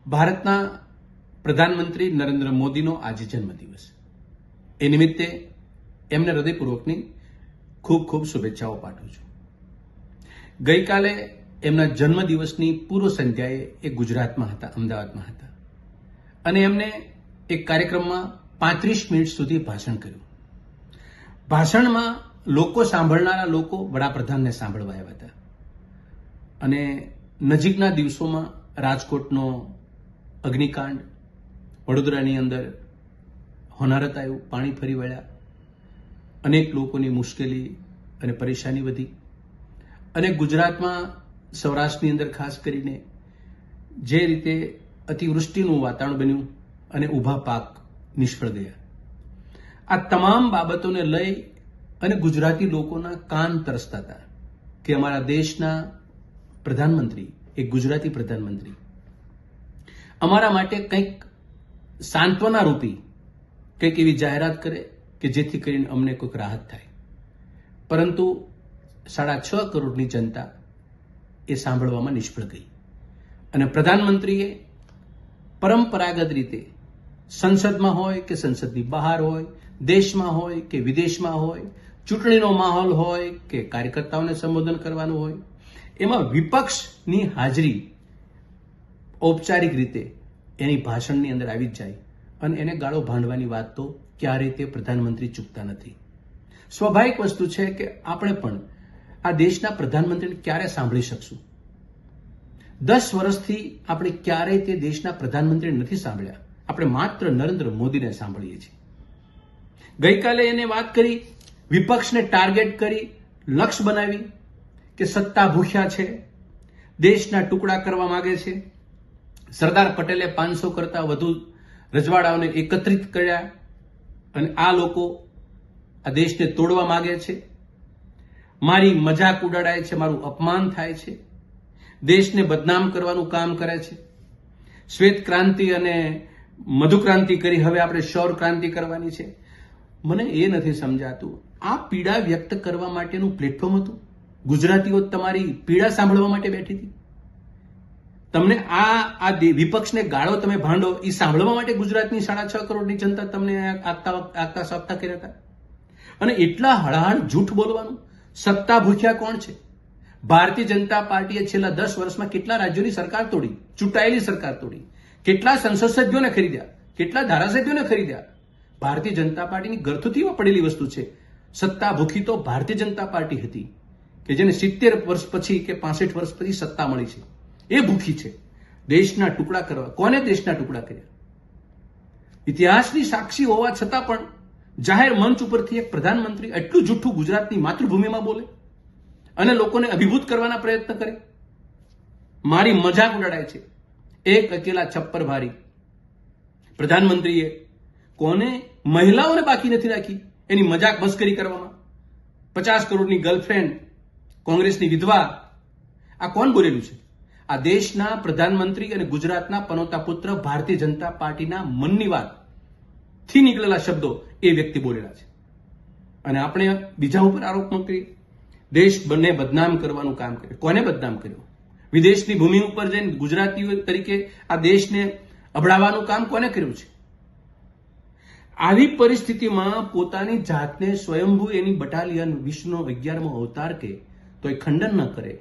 ભારતના પ્રધાનમંત્રી નરેન્દ્ર મોદીનો આજે જન્મદિવસ. એ નિમિત્તે એમને હૃદયપૂર્વકની ખૂબ ખૂબ શુભેચ્છાઓ પાઠવું છું. ગઈકાલે એમના જન્મદિવસની પૂર્વ સંધ્યાએ એ ગુજરાતમાં હતા, અમદાવાદમાં હતા, અને એમને એક કાર્યક્રમમાં 35 મિનિટ સુધી ભાષણ કર્યું. ભાષણમાં લોકો સાંભળનારા લોકો વડાપ્રધાનને સાંભળવા આવ્યા હતા, અને નજીકના દિવસોમાં રાજકોટનો અગ્નિકાંડ, વડોદરાની અંદર હોનારત આવ્યું, પાણી ફરી વળ્યા, અનેક લોકોની મુશ્કેલી અને પરેશાની વધી, અને ગુજરાતમાં સૌરાષ્ટ્રની અંદર ખાસ કરીને જે રીતે અતિવૃષ્ટિનું વાતાવરણ બન્યું અને ઊભા પાક નિષ્ફળ ગયા, આ તમામ બાબતોને લઈ અને ગુજરાતી લોકોના કાન તરસતા હતા કે અમારા દેશના પ્રધાનમંત્રી, એક ગુજરાતી પ્રધાનમંત્રી અમારા માટે કંઈક સાંત્વના રૂપી કંઈક એવી જાહેરાત કરે કે જેથી કરીને અમને કોઈક રાહત થાય. પરંતુ 6.5 કરોડની જનતા એ સાંભળવામાં નિષ્ફળ ગઈ, અને પ્રધાનમંત્રીએ પરંપરાગત રીતે સંસદમાં હોય કે સંસદની બહાર હોય, દેશમાં હોય કે વિદેશમાં હોય, ચૂંટણીનો માહોલ હોય કે કાર્યકર્તાઓને સંબોધન કરવાનું હોય, એમાં વિપક્ષની હાજરી ઔપચારિક રીતે એની ભાષણની અંદર આવી જ જાય, અને એને ગાળો ભાંડવાની વાત તો ક્યારેય તે પ્રધાનમંત્રી ચૂકતા નથી. સ્વાભાવિક વસ્તુ છે કે આપણે પણ આ દેશના પ્રધાનમંત્રીને ક્યારે સાંભળી શકશું? 10 વર્ષથી આપણે ક્યારેય તે દેશના પ્રધાનમંત્રીને નથી સાંભળ્યા. આપણે માત્ર નરેન્દ્ર મોદીને સાંભળીએ છીએ. ગઈકાલે એને વાત કરી, વિપક્ષને ટાર્ગેટ કરી, લક્ષ્ય બનાવી કે સત્તા ભૂખ્યા છે, દેશના ટુકડા કરવા માંગે છે. સરદાર પટેલે 500 કરતા વધુ રજવાડાઓને એકત્રિત કર્યા, અને આ લોકો આ દેશને તોડવા માંગે છે. મારી મજાક ઉડાડાય છે, મારું અપમાન થાય છે, દેશને બદનામ કરવાનું કામ કરે છે. શ્વેત ક્રાંતિ અને મધુક્રાંતિ કરી, હવે આપણે સૌર ક્રાંતિ કરવાની છે. મને એ નથી સમજાતું, આ પીડા વ્યક્ત કરવા માટેનું પ્લેટફોર્મ હતું? ગુજરાતીઓ તમારી પીડા સાંભળવા માટે બેઠી હતી? તમને આ વિપક્ષને ગાળો તમે ભાંડો એ સાંભળવા માટે ગુજરાતની 6.5 કરોડની જનતા તમને આગતા સાબતા કર્યા હતા? અને એટલા હળહળ જૂઠ બોલવાનું? સત્તા ભૂખ્યા કોણ છે? ભારતીય જનતા પાર્ટીએ છેલ્લા 10 વર્ષમાં કેટલા રાજ્યોની સરકાર તોડી, ચૂંટાયેલી સરકાર તોડી, કેટલા સંસદ સભ્યોને ખરીદ્યા, કેટલા ધારાસભ્યોને ખરીદ્યા. ભારતીય જનતા પાર્ટીની ગરથુથીમાં પડેલી વસ્તુ છે. સત્તા ભૂખી તો ભારતીય જનતા પાર્ટી હતી કે જેને 70 વર્ષ પછી કે 65 વર્ષ પછી સત્તા મળી છે. એ ભૂખી છે દેશના ટુકડા કરવા. કોને દેશના ટુકડા કર્યા? ઇતિહાસની સાક્ષી હોવા છતાં પણ જાહેર મંચ ઉપરથી એક પ્રધાનમંત્રી એટલું જૂઠું ગુજરાતની માતૃભૂમિમાં બોલે અને લોકોને અભિભૂત કરવાના પ્રયત્ન કરે. મારી મજાક ઉડાડાય છે. એક અકેલા છપ્પર ભારી પ્રધાનમંત્રીએ કોને, મહિલાઓને બાકી નથી રાખી એની મજાક મસ્કરી કરવામાં. 50 કરોડની ગર્લફ્રેન્ડ, કોંગ્રેસની વિધવા, આ કોણ બોલેલું છે? આ દેશના પ્રધાનમંત્રી અને ગુજરાતના પનોતા પુત્ર ભારતીય જનતા પાર્ટીના મનની વાત થી નીકળેલા શબ્દો એ વ્યક્તિ બોલેલા છે. અને આપણે બીજા ઉપર આરોપ મૂકીએ, દેશ બંને બદનામ કરવાનું કામ કરે. કોને બદનામ કર્યો? વિદેશની ભૂમિ ઉપર જઈને ગુજરાતીઓ તરીકે આ દેશને અભડાવવાનું કામ કોને કર્યું છે? આવી પરિસ્થિતિમાં પોતાની જાતને સ્વયંભૂ એની બટાલિયન વિશ્વનો 11મો અવતાર કે તો એ ખંડન ન કરે.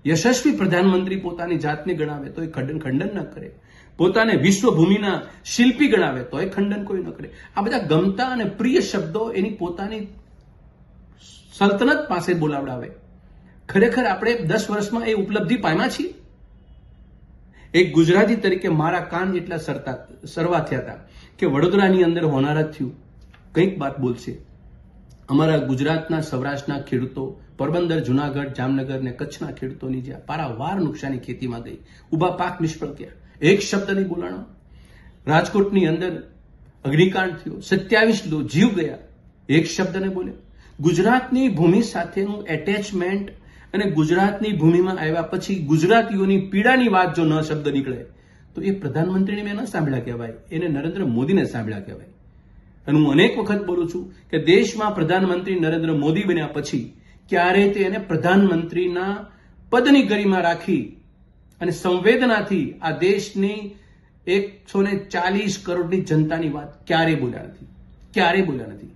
યશસ્વી પ્રધાનમંત્રી પોતાની જાતને ગણાવે તો એ ખંડન ન કરે. પોતાને વિશ્વભૂમિના શિલ્પી ગણાવે તો એ ખંડન કોઈ ન કરે. આ બધા ગમતા અને પ્રિય શબ્દો એની પોતાની સલ્તનત પાસે બોલાવડાવે. ખરેખર આપણે 10 વર્ષમાં એ ઉપલબ્ધિ પામ્યા છીએ? એક ગુજરાતી તરીકે મારા કાન એટલા સરવા થયા હતા કે વડોદરાની અંદર હોનારત થયું, કંઈક વાત બોલશે. અમારા ગુજરાતના સૌરાષ્ટ્રના ખેડૂતો, પોરબંદર, જુનાગઢ, જામનગર ને કચ્છના ખેડૂતોની જે પારાવાર નુકસાની ખેતીમાં ગઈ, ઊભા પાક નિષ્ફળ ગયા, એક શબ્દ નહીં બોલાણો. રાજકોટની અંદર અગ્નિકાંડ થયો, 27 જીવ ગયા, એક શબ્દ નહીં બોલે. ગુજરાતની ભૂમિ સાથેનું એટેચમેન્ટ અને ગુજરાતની ભૂમિમાં આવ્યા પછી ગુજરાતીઓની પીડાની વાત જો ન શબ્દ નીકળે તો એ પ્રધાનમંત્રીને મેં ન સાંભળ્યા કહેવાય, એને નરેન્દ્ર મોદીને સાંભળ્યા કહેવાય. અને હું અનેક વખત બોલું છું કે દેશમાં પ્રધાનમંત્રી નરેન્દ્ર મોદી બન્યા પછી ક્યારેય તે એને પ્રધાનમંત્રીના પદની ગરિમા રાખી અને સંવેદનાથી આ દેશની 140 કરોડની જનતાની વાત ક્યારેય બોલ્યા નથી.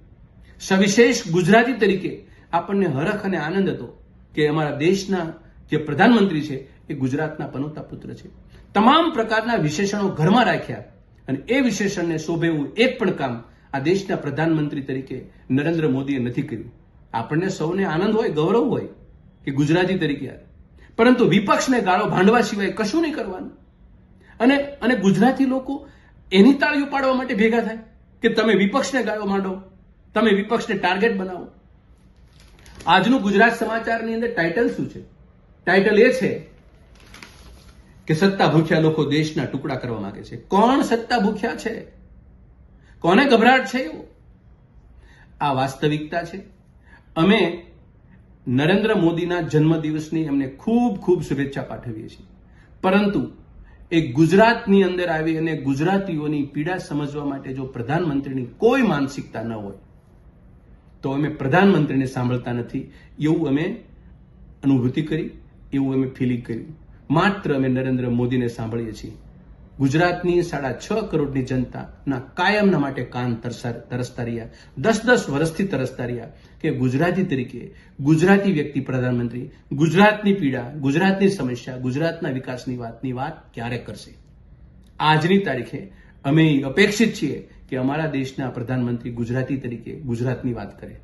સવિશેષ ગુજરાતી તરીકે આપણને હરખ અને આનંદ હતો કે અમારા દેશના જે પ્રધાનમંત્રી છે એ ગુજરાતના પનોતા પુત્ર છે. તમામ પ્રકારના વિશેષણો ઘરમાં રાખ્યા અને એ વિશેષણને શોભે એવું એક પણ કામ આ દેશના પ્રધાનમંત્રી તરીકે નરેન્દ્ર મોદીએ નથી કર્યું. આપણને સૌને આનંદ હોય, ગૌરવ હોય કે ગુજરાતી તરીકે, પરંતુ વિપક્ષને ગાળો ભાંડવા સિવાય કશું નહીં કરવાનું. અને ગુજરાતી લોકો એની તાળીઓ પાડવા માટે ભેગા થાય કે તમે વિપક્ષને ગાળો માંડો, તમે વિપક્ષને ટાર્ગેટ બનાવો. આજનું ગુજરાત સમાચારની અંદર ટાઇટલ શું છે? ટાઇટલ એ છે કે સત્તા ભૂખ્યા લોકો દેશના ટુકડા કરવા માંગે છે. કોણ સત્તા ભૂખ્યા છે? કોને ગભરાટ છે? એવો આ વાસ્તવિકતા છે. અમે નરેન્દ્ર મોદીના જન્મદિવસની એમને ખૂબ ખૂબ શુભેચ્છા પાઠવીએ છીએ, પરંતુ એ ગુજરાતની અંદર આવી અને ગુજરાતીઓની પીડા સમજવા માટે જો પ્રધાનમંત્રીની કોઈ માનસિકતા ન હોય તો અમે પ્રધાનમંત્રીને સાંભળતા નથી એવું અમે અનુભૂતિ કરી, એવું અમે ફિલિંગ કર્યું. માત્ર અમે નરેન્દ્ર મોદીને સાંભળીએ છીએ. ગુજરાતની 6.5 કરોડની જનતાના કાયમના માટે કાન તરસતા રહ્યા, 10 વર્ષથી તરસતા રહ્યા કે ગુજરાતી તરીકે ગુજરાતી વ્યક્તિ પ્રધાનમંત્રી ગુજરાતની પીડા, ગુજરાતની સમસ્યા, ગુજરાતના વિકાસની વાત ક્યારે કરશે. આજની તારીખે અમે અપેક્ષિત છીએ કે અમારા દેશના પ્રધાનમંત્રી ગુજરાતી તરીકે ગુજરાતની વાત કરે.